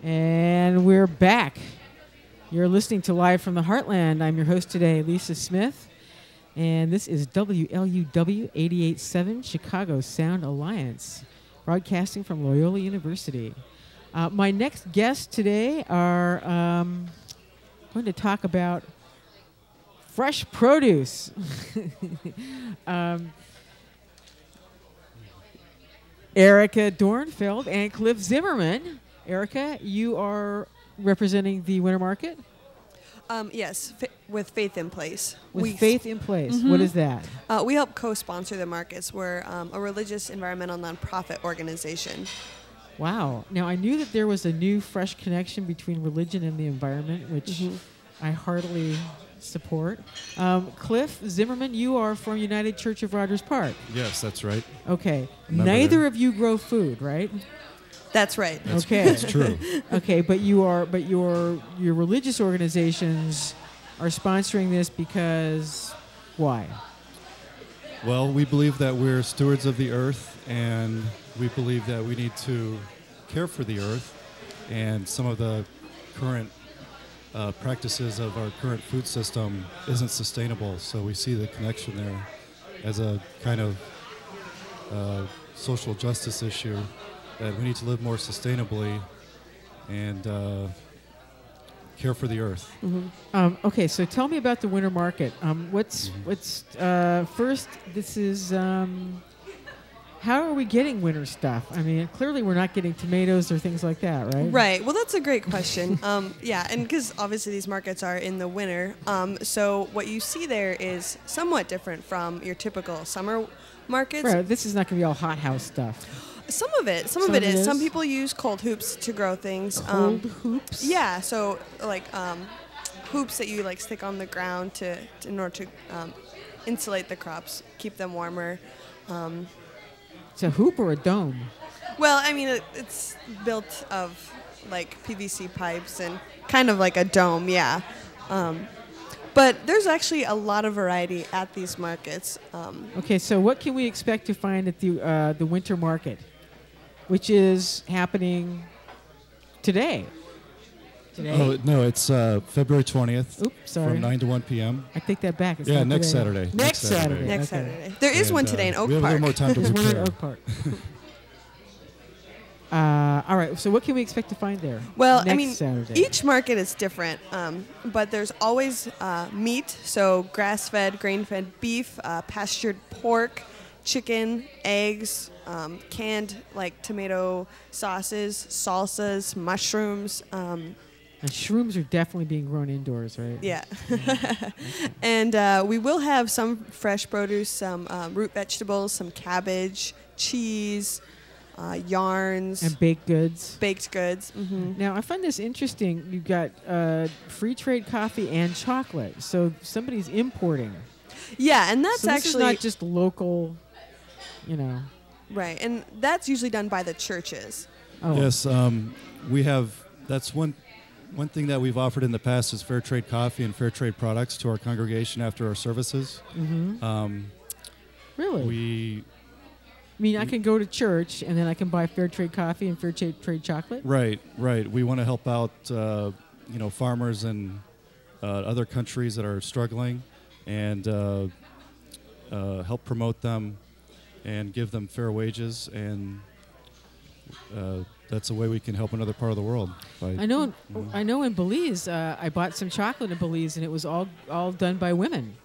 And we're back. You're listening to Live from the Heartland. I'm your host today, Lisa Smith. And this is WLUW 88.7 Chicago Sound Alliance, broadcasting from Loyola University. My next guests today are going to talk about fresh produce. Erica Dornfeld and Cliff Zimmerman. Erica, you are representing the winter market? Yes, with Faith in Place. With Faith in Place. Mm-hmm. What is that? We help co-sponsor the markets. We're a religious environmental nonprofit organization. Wow. Now, I knew that there was a new, fresh connection between religion and the environment, which I heartily support. Cliff Zimmerman, you are from United Church of Rogers Park. Yes, that's right. Okay. Neither of you grow food, right? That's right. Okay. That's true. Okay, but your religious organizations are sponsoring this because why? Well, we believe that we're stewards of the earth, and we believe that we need to care for the earth, and some of the current practices of our current food system isn't sustainable, so we see the connection there as a kind of social justice issue, that we need to live more sustainably and care for the earth. Mm-hmm. Okay, so tell me about the winter market. What's first? This is how are we getting winter stuff? I mean, clearly we're not getting tomatoes or things like that, right? Right. Well, that's a great question. Yeah, and because obviously these markets are in the winter, so what you see there is somewhat different from your typical summer markets. Right. This is not going to be all hothouse stuff. Some of it is. Some people use cold hoops to grow things. Cold hoops? Yeah, so like hoops that you like stick on the ground in order to insulate the crops, keep them warmer. It's a hoop or a dome? Well, I mean, it's built of like PVC pipes and kind of like a dome, yeah. But there's actually a lot of variety at these markets. Okay, so what can we expect to find at the winter market, which is happening today? Oh, no, it's February 20th. Oops, sorry. From 9 to 1 p.m. I take that back. It's yeah, not next today. Saturday. Next Saturday. Next Saturday. There is one today in Oak we have Park. a little more time to There's one in prepare. Oak Park. All right, so what can we expect to find there? Well, next I mean, Saturday? Each market is different, but there's always meat, so grass-fed, grain-fed beef, pastured pork, chicken, eggs, canned like tomato sauces, salsas, mushrooms. And shrooms are definitely being grown indoors, right? Yeah. And we will have some fresh produce, some root vegetables, some cabbage, cheese, yarns. And baked goods. Baked goods. Mm-hmm. Now, I find this interesting. You've got free trade coffee and chocolate. So somebody's importing. Yeah, and that's so this actually is not just local, you know. Right, and that's usually done by the churches. Oh. Yes, we have. That's one thing that we've offered in the past is fair trade coffee and fair trade products to our congregation after our services. Mm-hmm. Really? I mean, I can go to church and then I can buy fair trade coffee and fair trade chocolate? Right. We want to help out, farmers in other countries that are struggling and help promote them and give them fair wages, and that's a way we can help another part of the world. I know in Belize, I bought some chocolate in Belize, and it was all done by women.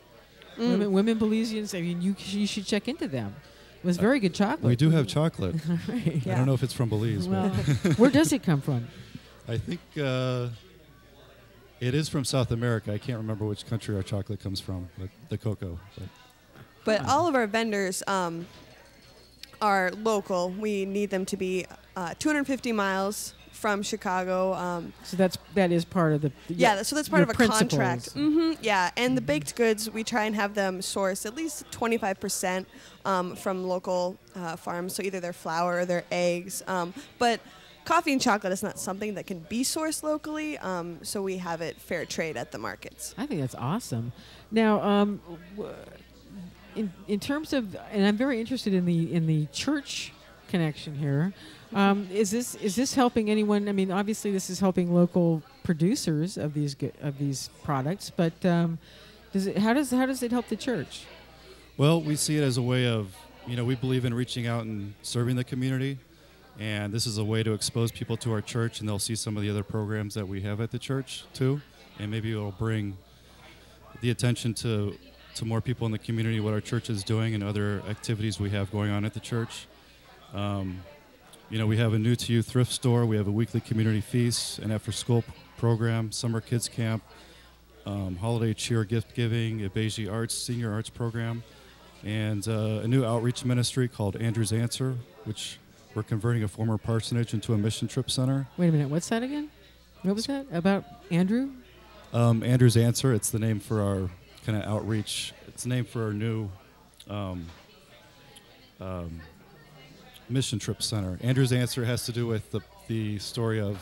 Women Belizeans, I mean, you should check into them. It was very good chocolate. We do have chocolate. Right. I don't know if it's from Belize. Well, where does it come from? I think it is from South America. I can't remember which country our chocolate comes from, but the cocoa. But all of our vendors are local. We need them to be 250 miles from Chicago. So that is part of the so that's part of a contract. Mm-hmm, yeah, and the baked goods, we try and have them sourced at least 25% from local farms. So either their flour or their eggs. But coffee and chocolate is not something that can be sourced locally. So we have it fair trade at the markets. I think that's awesome. Now, in terms of, and I'm very interested in the church connection here. Is this helping anyone? I mean, obviously, this is helping local producers of these products, but how does it help the church? Well, we see it as a way of, we believe in reaching out and serving the community, and this is a way to expose people to our church, and they'll see some of the other programs that we have at the church too, and maybe it'll bring the attention to more people in the community what our church is doing and other activities we have going on at the church. We have a new to you thrift store. We have a weekly community feast, an after school program, summer kids camp, holiday cheer gift giving, a Beige Arts senior arts program, and a new outreach ministry called Andrew's Answer, which we're converting a former parsonage into a mission trip center. Wait a minute, what's that again? What was that about Andrew? Andrew's Answer. It's the name for our kind of outreach. It's the name for our new mission trip center. Andrew's Answer has to do with the story of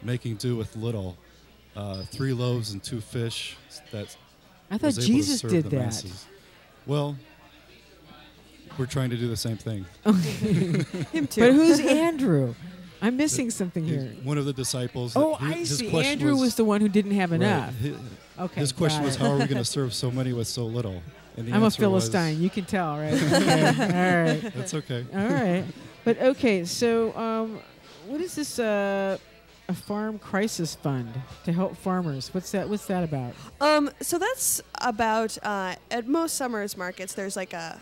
making do with little. 3 loaves and 2 fish. I thought Jesus did that. Masses. Well, we're trying to do the same thing. Him too. But who's Andrew? I'm missing something here. One of the disciples. Oh, I see. Andrew was the one who didn't have enough. Okay. His question was, how are we going to serve so many with so little? And the I'm a answer Philistine. You can tell, right? Okay. All right. That's okay. All right. But okay, so what is this? A farm crisis fund to help farmers. What's that about? So that's about at most summers markets. There's like a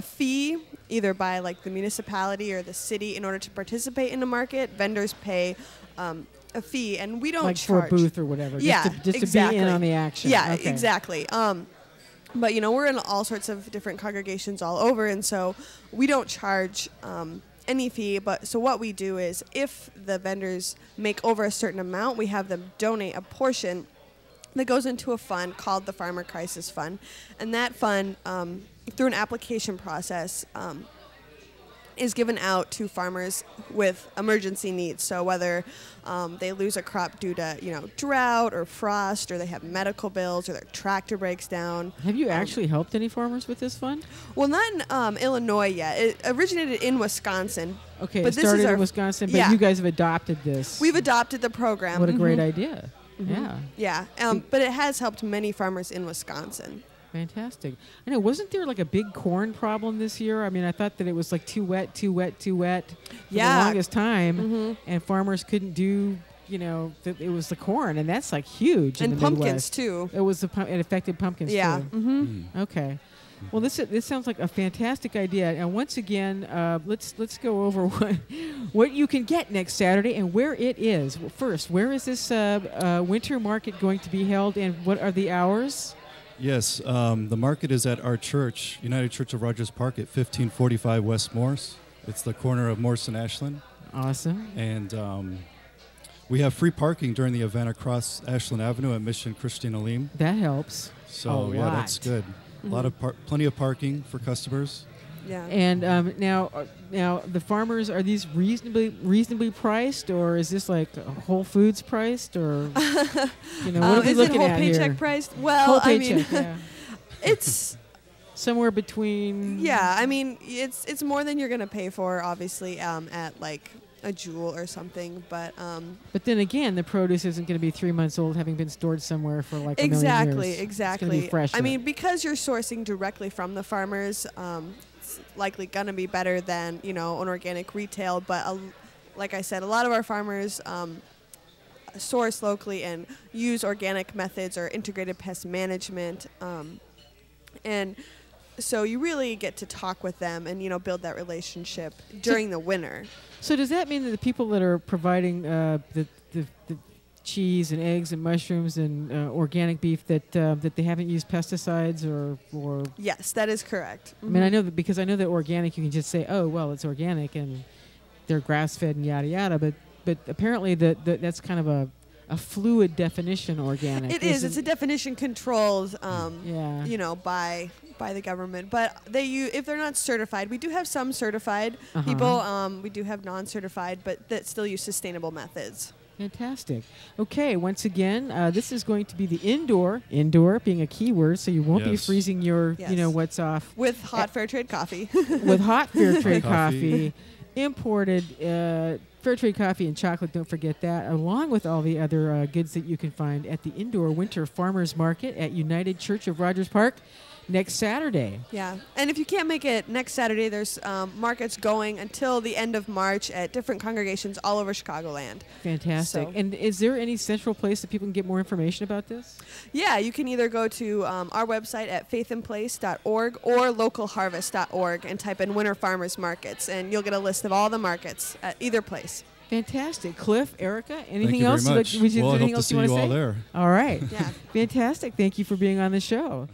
fee either by like the municipality or the city in order to participate in the market. Vendors pay a fee, and we don't like charge for a booth or whatever. Yeah, just exactly. to be in on the action. Yeah, okay. exactly. But we're in all sorts of different congregations all over, and so we don't charge any fee. But so what we do is, if the vendors make over a certain amount, we have them donate a portion that goes into a fund called the Farmer Crisis Fund, and that fund, through an application process, is given out to farmers with emergency needs. So whether they lose a crop due to drought or frost, or they have medical bills, or their tractor breaks down. Have you actually helped any farmers with this fund? Well, not in Illinois yet. It originated in Wisconsin. Okay, but it started in Wisconsin, but you guys have adopted this. We've adopted the program. What a great idea. Mm-hmm. Yeah. But it has helped many farmers in Wisconsin. Fantastic. I know, wasn't there like a big corn problem this year? I mean, I thought that it was like too wet for the longest time, and farmers couldn't do, it was the corn, and that's like huge. And in the pumpkins Midwest. too. It affected pumpkins too. Mm-hmm. Okay. Well, this sounds like a fantastic idea. And once again, let's go over what you can get next Saturday and where it is. Well, first, where is this winter market going to be held, and what are the hours? Yes, the market is at our church, United Church of Rogers Park at 1545 West Morse. It's the corner of Morse and Ashland. Awesome. And we have free parking during the event across Ashland Avenue at Mission Christian Alim. That helps. So yeah, that's good. A lot of plenty of parking for customers. Yeah. And now the farmers, are these reasonably priced, or is this like Whole Foods priced, or what are we looking at here? Is it whole paycheck priced? Well, whole paycheck, yeah. It's somewhere between. Yeah, I mean it's more than you're gonna pay for, obviously, at like a Jewel or something, but then again, the produce isn't going to be 3 months old, having been stored somewhere for like a million years. Exactly. It's going to be fresh. I mean, because you're sourcing directly from the farmers, it's likely going to be better than an organic retail. But like I said, a lot of our farmers source locally and use organic methods or integrated pest management, and so you really get to talk with them and build that relationship during the winter. So does that mean that the people that are providing the cheese and eggs and mushrooms and organic beef that they haven't used pesticides or? Yes, that is correct. I mean, I know that because I know that organic, you can just say, oh well, it's organic and they're grass fed and yada yada, but apparently that's kind of a fluid definition, organic. It is. It's a definition controlled, by the government. But if they're not certified, we do have some certified people. We do have non-certified, but that still use sustainable methods. Fantastic. Okay, once again, this is going to be the indoor being a key word, so you won't be freezing your, what's off. With hot fair trade coffee. With hot fair trade coffee. imported fair trade coffee and chocolate, don't forget that, along with all the other goods that you can find at the Indoor Winter Farmers Market at United Church of Rogers Park next Saturday. Yeah, and if you can't make it next Saturday, there's markets going until the end of March at different congregations all over Chicagoland. Fantastic. So, and is there any central place that people can get more information about this? yeah, you can either go to our website at faithandplace.org or localharvest.org and type in Winter Farmers Markets, and you'll get a list of all the markets at either place. Fantastic. Cliff, Erica, anything Thank you else? very much. Was there Well, I anything hope to else see you want you to all say? there. All right. Yeah. Fantastic. Thank you for being on the show.